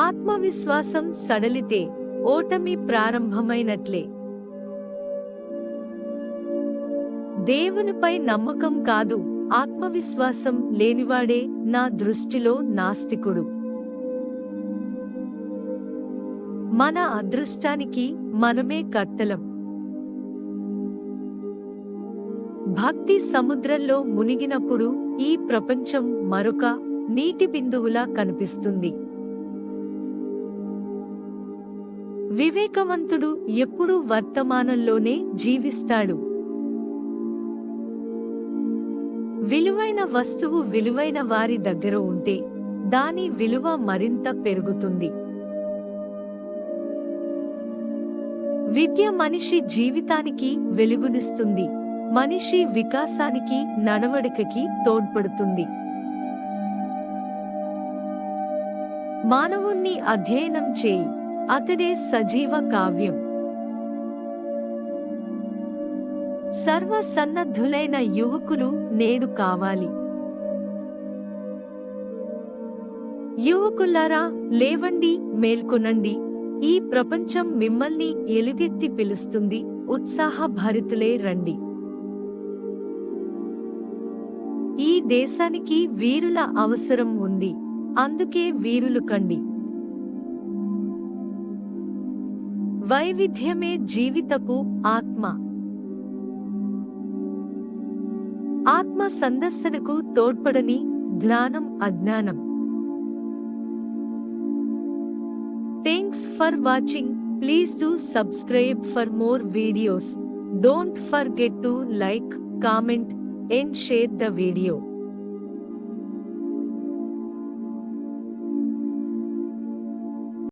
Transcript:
ఆత్మవిశ్వాసం సడలితే ఓటమి ప్రారంభమైనట్లే. దేవునిపై నమ్మకం కాదు, ఆత్మవిశ్వాసం లేనివాడే నా దృష్టిలో నాస్తికుడు. మన అదృష్టానికి మనమే కర్తలం. భక్తి సముద్రంలో మునిగినప్పుడు ఈ ప్రపంచం మరొక నీటి బిందువులా కనిపిస్తుంది. వివేకవంతుడు ఎప్పుడూ వర్తమానంలోనే జీవిస్తాడు. విలువైన వస్తువు విలువైన వారి దగ్గర ఉంటే దాని విలువ మరింత పెరుగుతుంది. విద్య మనిషి జీవితానికి వెలుగునిస్తుంది, మనిషి వికాసానికి నడవడికకి తోడ్పడుతుంది. మానవుణ్ణి అధ్యయనం చేయి, అతడే సజీవ కావ్యం. సర్వసన్నద్ధులైన యువకులు నేడు కావాలి. యువకులారా, లేవండి, మేల్కొనండి. ఈ ప్రపంచం మిమ్మల్ని ఎలుగెత్తి పిలుస్తుంది. ఉత్సాహభరితులే రండి. ఈ దేశానికి వీరుల అవసరం ఉంది, అందుకే వీరులు కండి. వైవిధ్యమే జీవితపు ఆత్మ. ఆత్మ సందర్శనకు తోడ్పడని జ్ఞానం అజ్ఞానం. Thanks for watching. Please do subscribe for more videos. Don't forget to like, comment and share the video.